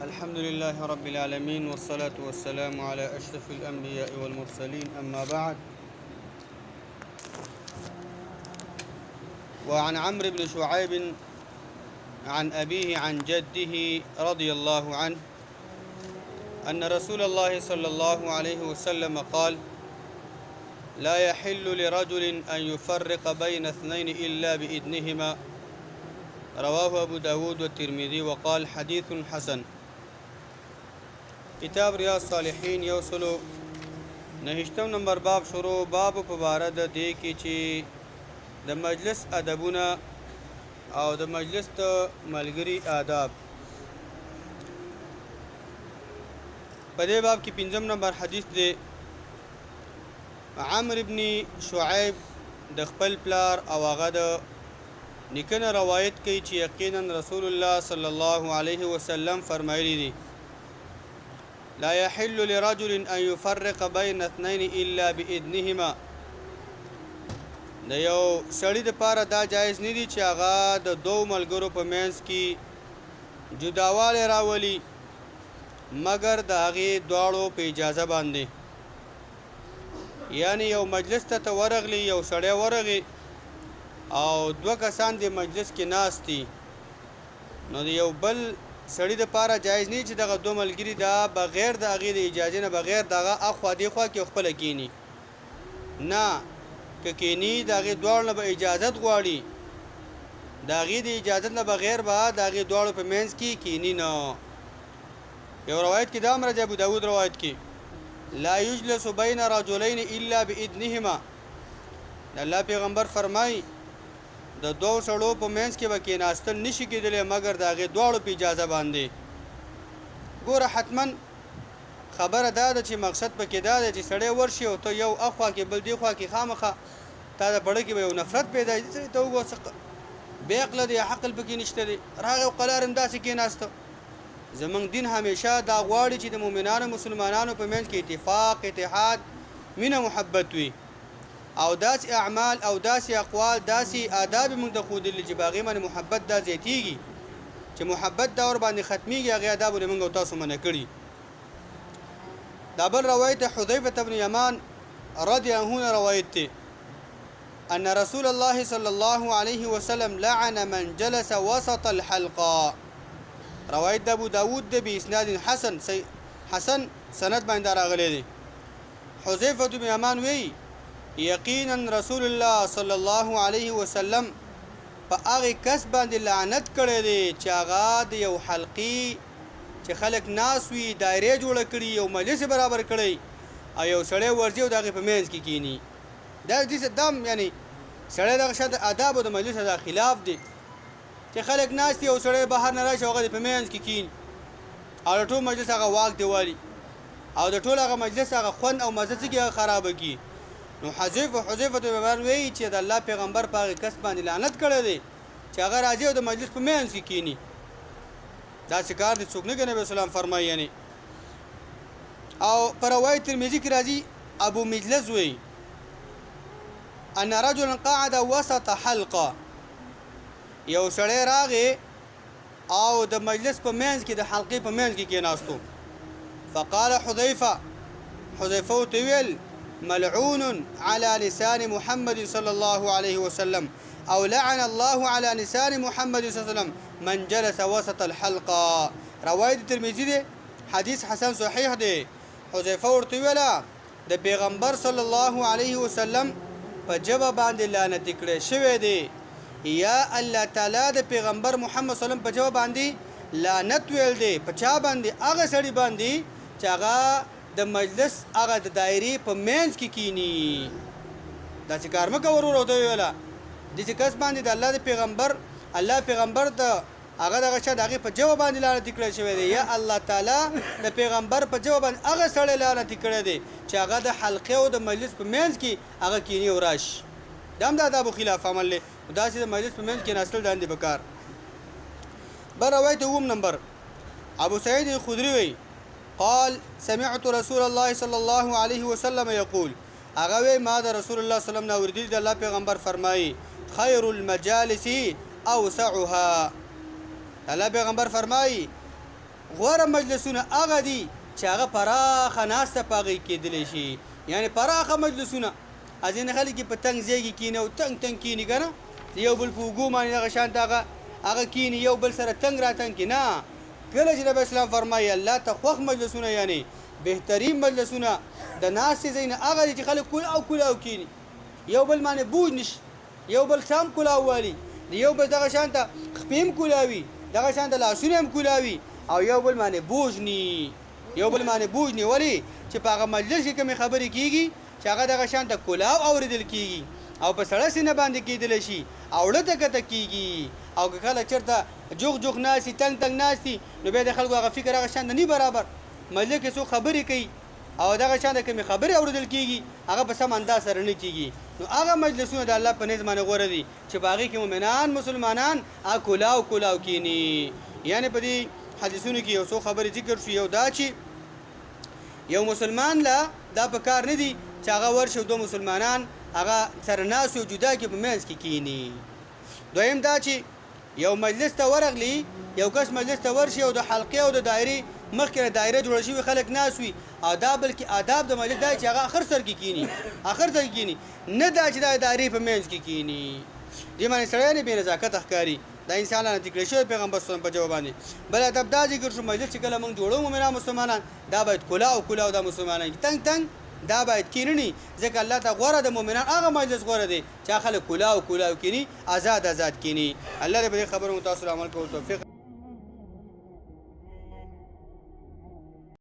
الحمد لله رب العالمين والصلاة والسلام على أشرف الأنبياء والمرسلين أما بعد. وعن عمرو بن شعيب عن أبيه عن جده رضي الله عنه أن رسول الله صلى الله عليه وسلم قال: لا يحل لرجل أن يفرق بين اثنين إلا بإذنهما. رواه أبو داود والترمذي وقال حديث حسن. کتاب ریاض صالحین یوسلو نهشتم نمبر باب شروع باب په باره د دې کې چې د مجلس ادبونه او د مجلس د ملګري آداب. په دې باب کې پنځم نمبر حدیث دی. عمرو بن شعیب د خپل پلار او هغه د نیکه روایت کوي چې یقینا رسول الله صلی الله علیه وسلم فرمایلی دی: لا يحل لرجل أن يفرق بين اثنين إلا بإذنهما. د یو سړي دپاره دا جایز نه دي چې هغه د دوو ملګرو په منځ کې جداوالی راولي مګر د هغې دواړو په اجازه باندې. یعنی یو مجلس ته ورغلی، یو سړی ورغی او دوه کسان د مجلس کې ناست دي، نو د یو بل سړی د پاره جایز نه چې دغه دوه ملګري دا بغیر د هغې د اجازې نه بغیر دغه اخوا دې خوا کې خپله کینی نه، که کینی د هغې دواړو نه به اجازت غواړي، د هغې د اجازت نه بغیر به د هغې دواړو په منځ کې کینی نه. یو روایت کې دا هم راځي، ابو داود روایت کې: لا یجلس بین رجلین الا باذنهما. د الله پیغمبر فرمایي د دوو سړو په منځ کې به کېناستل نشي کېدلی مګر د هغې دواړو په اجازه باندې. ګوره حتما خبره دا ده چې مقصد پکې دا دی چې سړی ورشي او ته یو اخوا کې بل دې خوا کې خامخا تا د بړه کې به یو نفرت پیدا شي، ته وګوره بې عقله دی، عقل پکې نشته دی، راغی او قلار همداسې کېناسته. زموږ دین همیشه دا غواړي چې د مؤمنانو مسلمانانو په منځ کې اتفاق، اتحاد، مینه، محبت وي، او داسې اعمال او داسې اقوال، داسې آداب موږ د ښودلي چې په هغې باندې محبت دا زیاتېږي، چې محبت دا ور باندې ختمیږي. هغې آدابونه موږ او تاسو منع کړي. دا بل روایت حذیفة بن یمان رضی الله عنه روایت دی: ان رسول الله صلی الله علیه وسلم لعن من جلس وسط الحلقه. روایت د ابو داود دی باسناد حسن سند باندې راغلی دی. حذیفة بن یمان وی: یقینا رسول الله صلی الله علیه وسلم په هغې کس باندې لعنت کړی دی چې هغه د یو حلقې چې خلک ناست وي، دایرې جوړه کړي، یو مجلس برابر کړی او یو سړی ورځي او د هغې په منځ کې کینی. دا دم یعنی سړی دغه شان د آدابو د مجلس دا خلاف دی چې خلک ناست دي، یو سړی بهر نه راشي او هغه د په منځ کې کیني او د ټول مجلس هغه واک دی والي او د ټول هغه مجلس هغه خوند او مزه څه کې خرابه کي. نو حذیفة بن یمان وایي چې د الله پیغمبر په هغې کس باندې لعنت کړی دی چې هغه راځي او د مجلس په منځ کې کینی. داسې کار دې څوک نه کوي. نبي اسلام فرمایي یعنی. او په روایت ترمذي کې راځي، ابو مجلس وایي: ان رجلا قعد وسط حلقه. یو سړی راغی او د مجلس په منځ کې د حلقې په منځ کې کېناستو. فقال حذیفه ورته ویل: ملعون على لسان محمد صلى الله عليه وسلم او لعن الله على لسان محمد صلى الله عليه وسلم من جلس وسط الحلقه. روایت ترمذی دی، حدیث حسن صحیح دی. حذیفه ورته ویله: د پیغمبر صلی الله علیه وسلم په جبه باندې لعنت کړی شوی دی، یا الله تعالی د پیغمبر محمد صلی الله علیه وسلم په جبه باندې لعنت ویل دی. په چا باندې؟ هغه سړي باندې چې هغه د مجلس هغه د دایرې په منځ کې کینی. داسې کار مه کوه ورور. ورته ویله داسې کس باندې د الله پیغمبر د هغه دغه شی د هغې په جواب باندې لعنت کړی شوی دی، یا الله تعالی د پیغمبر په جواب باندې هغه سړی لعنت کړی دی چې هغه د حلقې او د مجلس په منځ کې هغه کینی او راشي. دا هم د آدابو خلاف عمل دی، داسې د مجلس په منځ کې ناستل داندې پکار. بل روایت اووم نمبر، ابو سعید الخدري وی: قال سمعت رسول الله صلى الله عليه وسلم يقول. هغه وی ما د رسول الله صلی الله علیه وسلم نه اوریدلي د الله پیغمبر فرمایي: خیر المجالس اوسعها. الله پیغمبر فرمایي غوره مجلسونه هغه دي چې هغه پراخه ناسته په هغې کېدلی شي یعنې پراخه مجلسونه ځینې خلک یې په تنګ ځای کې کښېني او تنګ تنګ کښېني که نه د یو بل په اوږو باندې دغه شانته هغه کښېني یو بل سره تنګ راتنګ کښي نه کله چې نبی اسلام فرمایي الله ته خوښ مجلسونه یعنې بهترین مجلسونه د ناستې ځای نه هغه دي چې خلک کلاو کلاو کښېني یو بل باندې بوج نشي یو بل سم کلاو والي د یو بل دغه شانته خپې هم کلاوي دغه شانته لاسونه هم کلاوي او یو بل باندې بوج ني یو بل باندې بوج ني ولې چې په هغه مجلس کې کومې خبرې کېږي چې هغه دغه شانته کلاو اورېدل کېږي او په سړه سینه باندې کېدلی شي او ړته کته کېږي او که کله چېرته جوغ جوغ ناستي تنګ تنګ ناستي نو بیا د خلکو هغه فکر هغه شانته نه برابر مجلس کې څوک خبرې کوي او دغه شانته کومې خبرې اورېدل کېږي هغه په سم انداز سره نه کېږي نو هغه مجلسونه د الله په نزد باندې غوره دي چې په هغې کې مؤمنان مسلمانان کلاو کلاو کښېني یعنې په دې حدیثونو کې یو څو خبرې ذکر شو یو دا چې یو مسلمان له دا په کار نه دي چې هغه ورشي او دوه مسلمانان هغه سره ناست او جدا کې په منځ کې کښېني دویم دا چې یو مجلس ته ورغلی یو کس مجلس ته ورشي او د حلقې او د دایرې مخکې دایره جوړه شوي خلک ناست وي آداب بلکې آداب د مجلس دا چې هغه اخر سر کې کښېني اخر سر کې کښېني نه دا چې دا دایرې په منځ کې کښېني دې باندې سړی نه بې نزاکته ښکاري دا انسان له نتیجه شوی پیغمبر صلی الله علیه وسلم په جواب باندې بل ادب دا ذکر شو مجلس چې کله موږ جوړو مؤمنان مسلمانان دا باید کلاو کلاو د مسلمانان تنګ تنګ دا باید کینی ځکه الله ته غوړه د مؤمنان هغه مجلس غوړه دی چې خلک کلاو کلاو کینی آزاد آزاد کینی الله دې په خبرو متاثر عمل کول توفیق